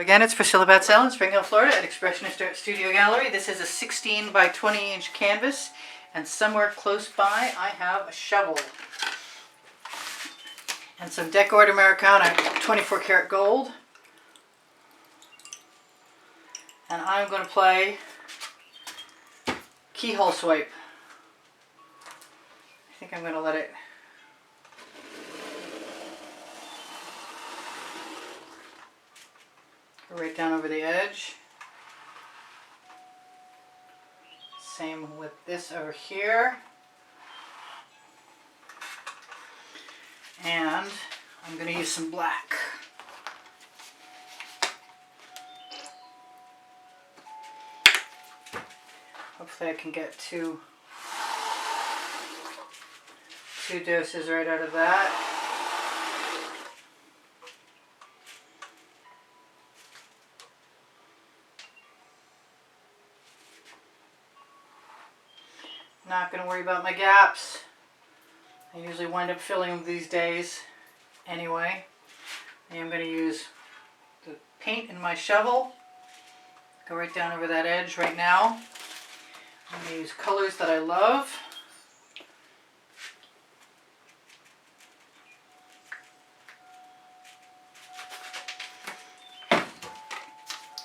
Again, it's Priscilla Batzell in Spring Hill, Florida at Expressionist Studio Gallery. This is a 16 by 20 inch canvas, and somewhere close by I have a shovel and some Decor Americana 24 karat gold. And I'm going to play Keyhole swipe. I think I'm going to let it go right down over the edge. Same with this over here. And I'm going to use some black. Hopefully I can get two doses right out of that. Not going to worry about my gaps. I usually wind up filling them these days anyway. I am going to use the paint in my shovel. Go right down over that edge right now. I'm going to use colors that I love.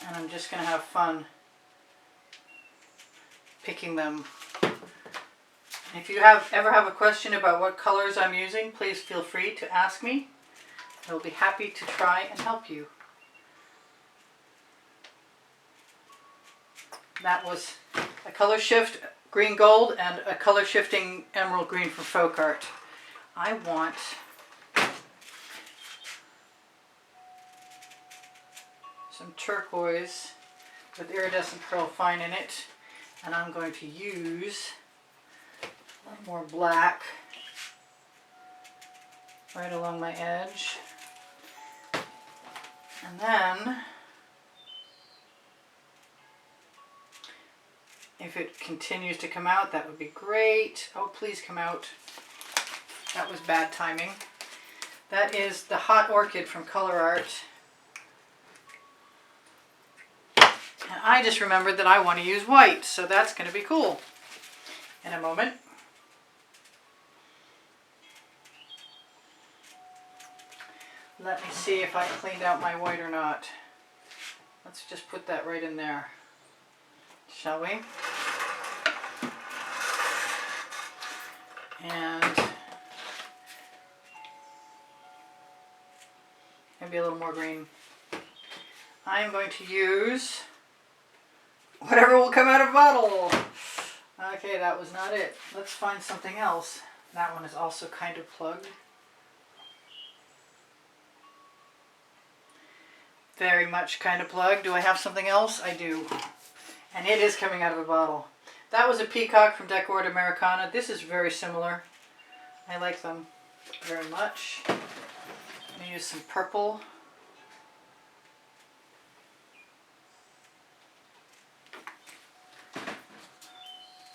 And I'm just going to have fun picking them. If you ever have a question about what colors I'm using, please feel free to ask me. I will be happy to try and help you. That was a color shift green gold and a color shifting emerald green from Folk Art. I want some turquoise with iridescent pearl fine in it, and I'm going to use a little more black right along my edge. And then, if it continues to come out, that would be great. Oh, please come out. That was bad timing. That is the Hot Orchid from Color Art. And I just remembered that I want to use white, so that's going to be cool in a moment. Let me see if I cleaned out my white or not. Let's just put that right in there, shall we? And maybe a little more green. I am going to use whatever will come out of a bottle. Okay, that was not it. Let's find something else. That one is also kind of plugged. Very much kind of plugged. Do I have something else? I do. And it is coming out of a bottle. That was a peacock from Decor Americana. This is very similar. I like them very much. I'm going to use some purple.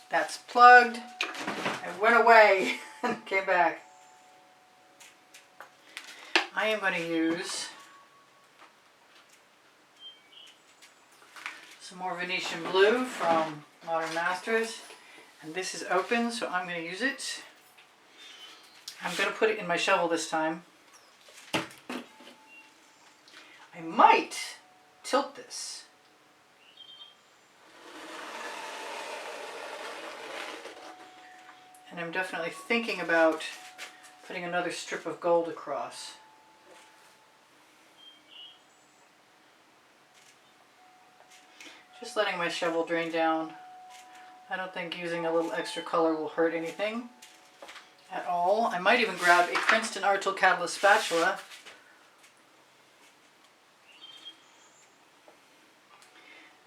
That's plugged. I went away and came back. I am going to use some more Venetian blue from Modern Masters, and this is open, so I'm going to use it. I'm going to put it in my shovel this time. I might tilt this. And I'm definitely thinking about putting another strip of gold across. Just letting my shovel drain down. I don't think using a little extra color will hurt anything at all. I might even grab a Princeton Art Tool Catalyst spatula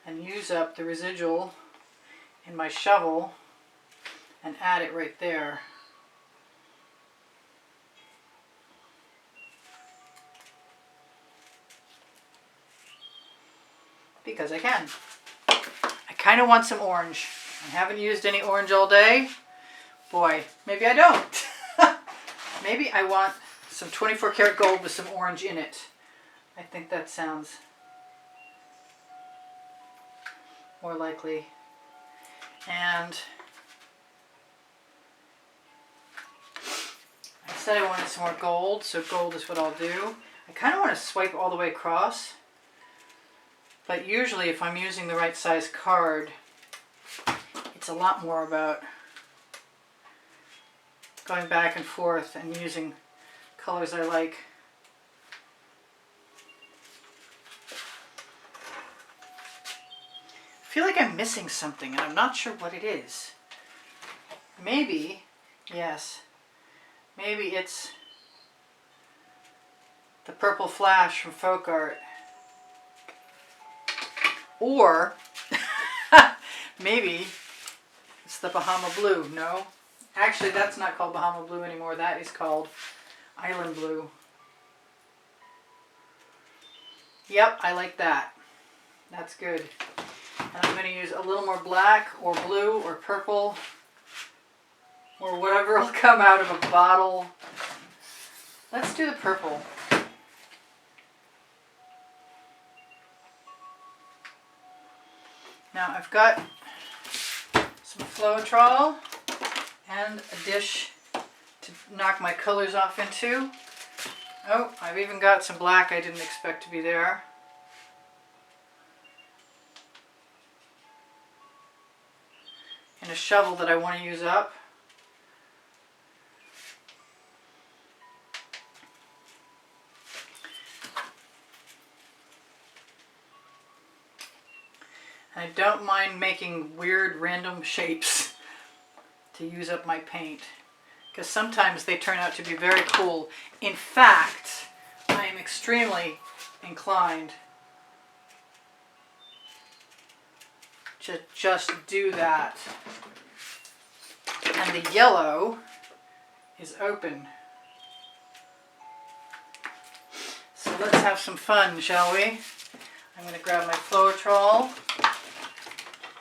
and use up the residual in my shovel and add it right there. Because I can. I kind of want some orange. I haven't used any orange all day. Boy, maybe I don't. Maybe I want some 24 karat gold with some orange in it. I think that sounds more likely. And I said I wanted some more gold, so gold is what I'll do. I kind of want to swipe all the way across, but usually if I'm using the right size card, it's a lot more about going back and forth and using colors I like. I feel like I'm missing something and I'm not sure what it is. Maybe, yes, maybe it's the purple flash from Folk Art. Or maybe it's the Bahama Blue. No, actually that's not called Bahama Blue anymore. That is called Island Blue. Yep, I like that. That's good. And I'm going to use a little more black or blue or purple or whatever will come out of a bottle. Let's do the purple. Now I've got some Floetrol and a dish to knock my colors off into. Oh, I've even got some black I didn't expect to be there. And a shovel that I want to use up. I don't mind making weird random shapes to use up my paint, because sometimes they turn out to be very cool. In fact, I am extremely inclined to just do that. And the yellow is open. So let's have some fun, shall we? I'm going to grab my Floetrol.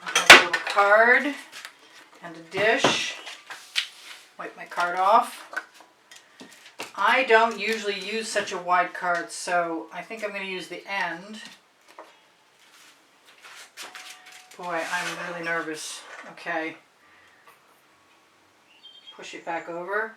I have a little card and a dish. Wipe my card off. I don't usually use such a wide card, so I think I'm going to use the end. Boy, I'm really nervous. Okay. Push it back over.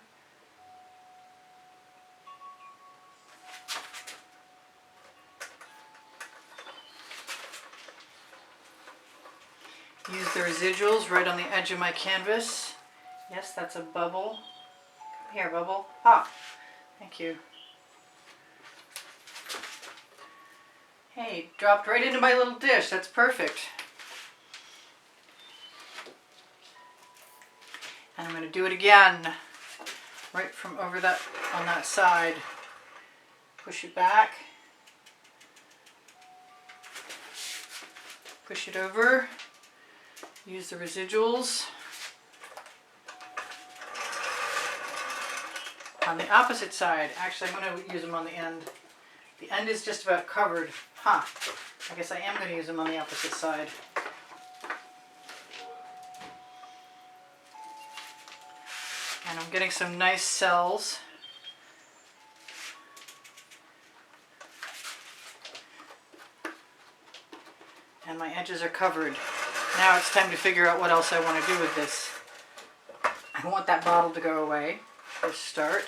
Use the residuals right on the edge of my canvas. Yes, that's a bubble. Come here, bubble. Ah, thank you. Hey, dropped right into my little dish. That's perfect. And I'm going to do it again. Right from over that, on that side. Push it back. Push it over. Use the residuals. On the opposite side, actually I'm going to use them on the end. The end is just about covered. Huh. I guess I am going to use them on the opposite side. And I'm getting some nice cells. And my edges are covered. Now it's time to figure out what else I want to do with this. I want that bottle to go away for a start.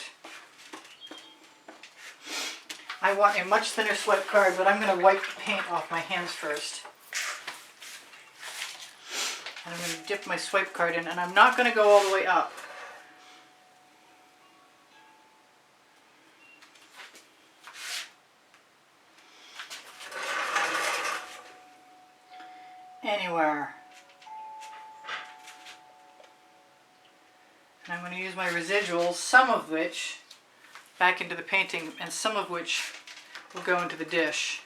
I want a much thinner swipe card, but I'm going to wipe the paint off my hands first. And I'm going to dip my swipe card in, and I'm not going to go all the way up. Anywhere. And I'm going to use my residuals, some of which back into the painting and some of which will go into the dish.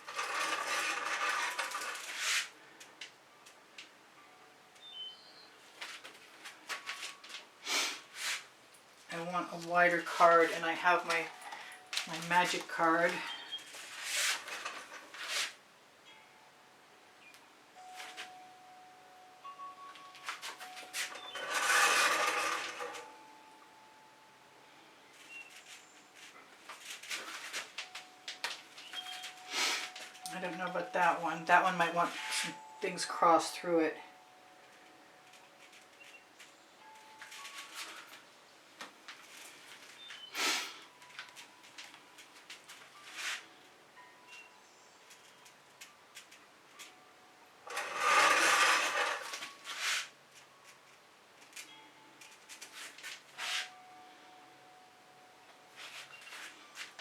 I want a wider card, and I have my magic card. I don't know about that one. That one might want some things cross through it.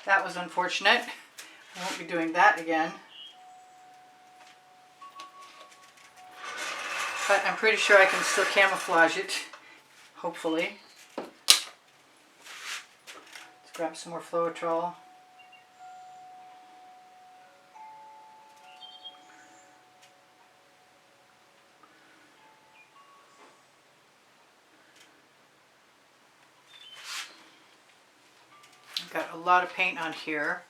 That was unfortunate. I won't be doing that again. But I'm pretty sure I can still camouflage it, hopefully. Let's grab some more Floetrol. I've got a lot of paint on here.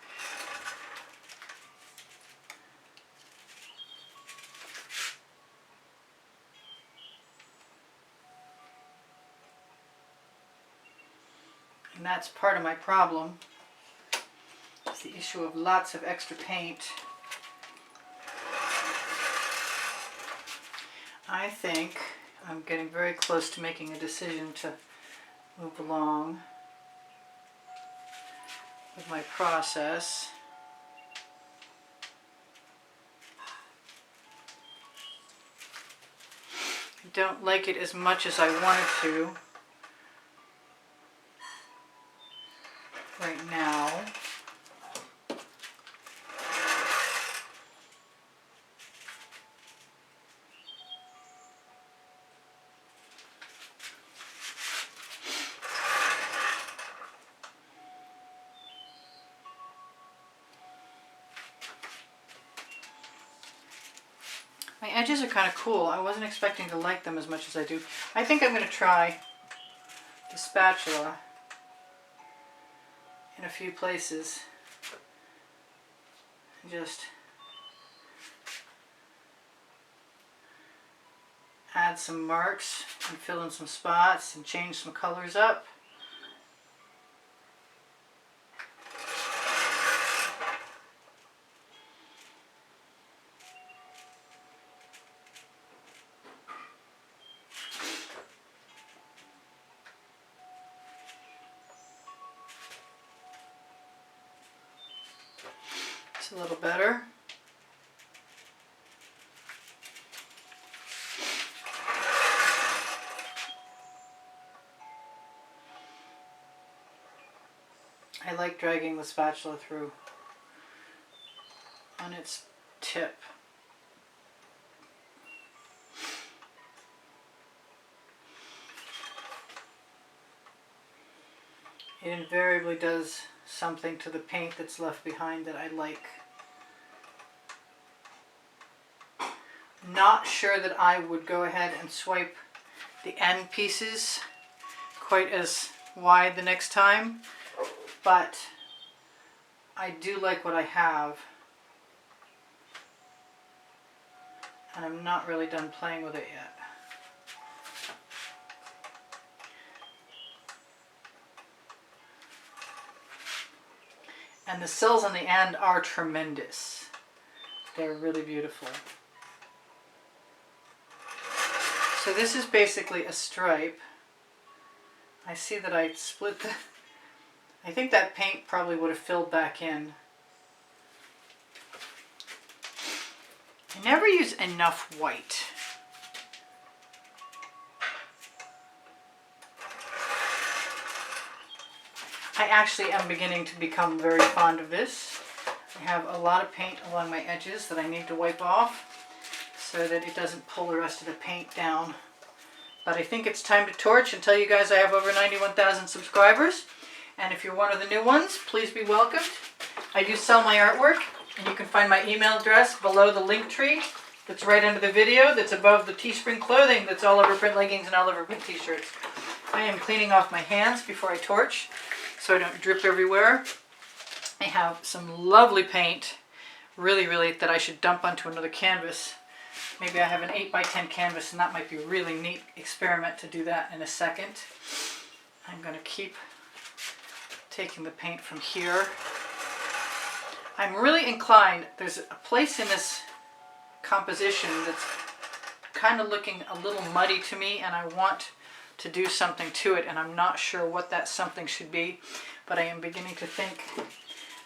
And that's part of my problem. It's the issue of lots of extra paint. I think I'm getting very close to making a decision to move along with my process. I don't like it as much as I wanted to right now. My edges are kind of cool. I wasn't expecting to like them as much as I do. I think I'm going to try the spatula in a few places. Just add some marks and fill in some spots and change some colors up. A little better. I like dragging the spatula through on its tip. It invariably does something to the paint that's left behind that I like. Not sure that I would go ahead and swipe the end pieces quite as wide the next time, but I do like what I have, and I'm not really done playing with it yet. And the sills on the end are tremendous. They're really beautiful. So this is basically a stripe. I see that I split the... I think that paint probably would have filled back in. I never use enough white. I actually am beginning to become very fond of this. I have a lot of paint along my edges that I need to wipe off so that it doesn't pull the rest of the paint down. But I think it's time to torch and tell you guys I have over 91,000 subscribers. And if you're one of the new ones, please be welcomed. I do sell my artwork, and you can find my email address below the link tree that's right under the video, that's above the Teespring clothing that's all over print leggings and all over print t-shirts. I am cleaning off my hands before I torch so I don't drip everywhere. I have some lovely paint, really, that I should dump onto another canvas. Maybe I have an 8x10 canvas, and that might be a really neat experiment to do that in a second. I'm going to keep taking the paint from here. I'm really inclined, there's a place in this composition that's kind of looking a little muddy to me, and I want to do something to it, and I'm not sure what that something should be, but I am beginning to think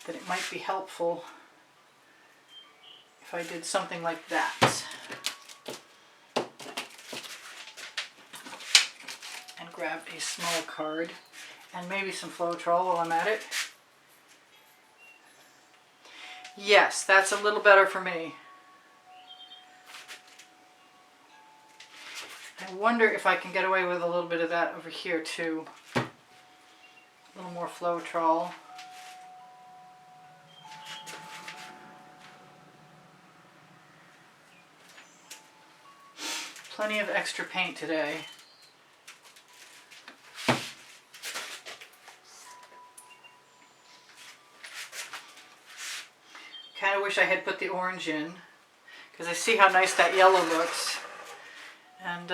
that it might be helpful if I did something like that. And grab a small card and maybe some Floetrol while I'm at it. Yes, that's a little better for me. I wonder if I can get away with a little bit of that over here too. A little more Floetrol. Plenty of extra paint today. Kind of wish I had put the orange in, because I see how nice that yellow looks. And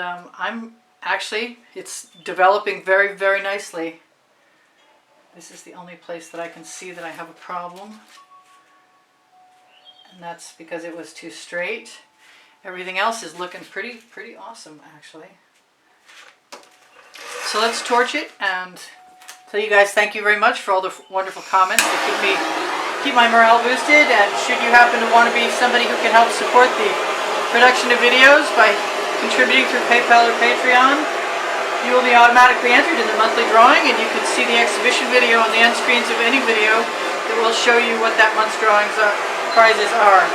it's developing very, very nicely. This is the only place that I can see that I have a problem. And that's because it was too straight. Everything else is looking pretty awesome, actually. So let's torch it and tell you guys thank you very much for all the wonderful comments that keep my morale boosted. And should you happen to want to be somebody who can help support the production of videos by contributing through PayPal or Patreon, you will be automatically entered in the monthly drawing, and you can see the exhibition video on the end screens of any video that will show you what that month's prizes are.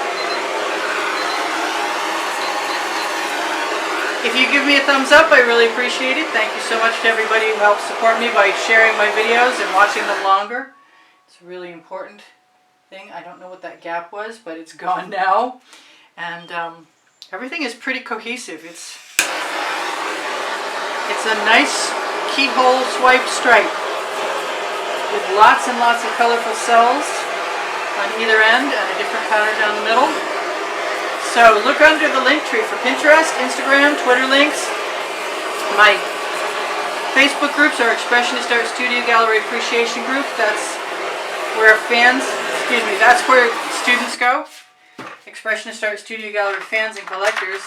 If you give me a thumbs up, I really appreciate it. Thank you so much to everybody who helps support me by sharing my videos and watching them longer. It's a really important thing. I don't know what that gap was, but it's gone now. And everything is pretty cohesive. It's a nice keyhole swipe stripe with lots and lots of colorful cells on either end and a different pattern down the middle. So look under the link tree for Pinterest, Instagram, Twitter links. My Facebook groups are Expressionist Art Studio Gallery Appreciation Group. That's where that's where students go. Expressionist Art Studio Gallery fans and collectors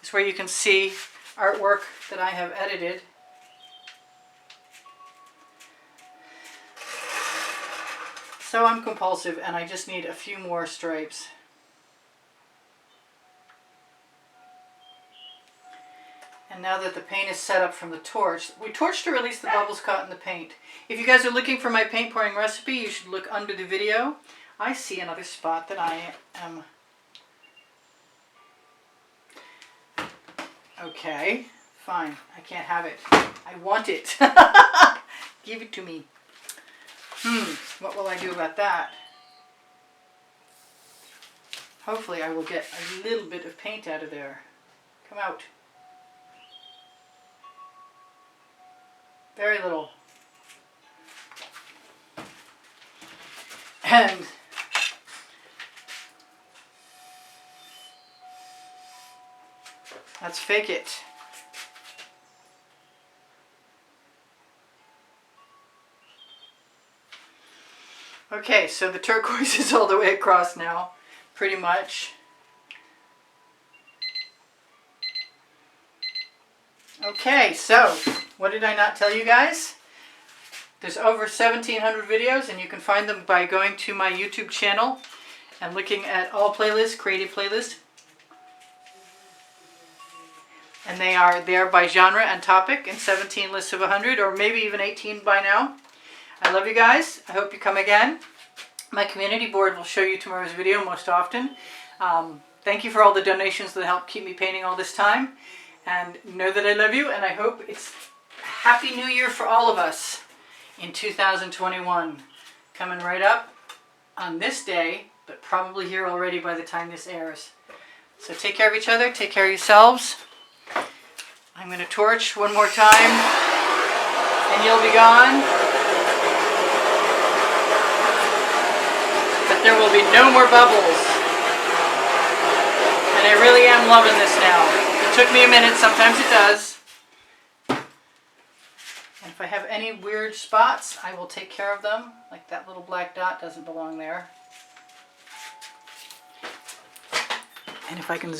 is where you can see artwork that I have edited. So I'm compulsive and I just need a few more stripes. And now that the paint is set up from the torch, we torch to release the bubbles caught in the paint. If you guys are looking for my paint pouring recipe, you should look under the video. I see another spot that I am... Okay, fine. I can't have it. I want it. Give it to me. What will I do about that? Hopefully I will get a little bit of paint out of there. Come out. Very little. And let's fake it. Okay, so the turquoise is all the way across now, pretty much. Okay, so what did I not tell you guys? There's over 1,700 videos, and you can find them by going to my YouTube channel and looking at all playlists, creative playlists. And they are there by genre and topic in 17 lists of 100, or maybe even 18 by now. I love you guys. I hope you come again. My community board will show you tomorrow's video most often. Thank you for all the donations that help keep me painting all this time. And know that I love you, and I hope it's Happy New Year for all of us in 2021. Coming right up on this day, but probably here already by the time this airs. So take care of each other, take care of yourselves. I'm going to torch one more time, and you'll be gone. But there will be no more bubbles. And I really am loving this now. It took me a minute, sometimes it does. And if I have any weird spots, I will take care of them. Like that little black dot doesn't belong there. And if I can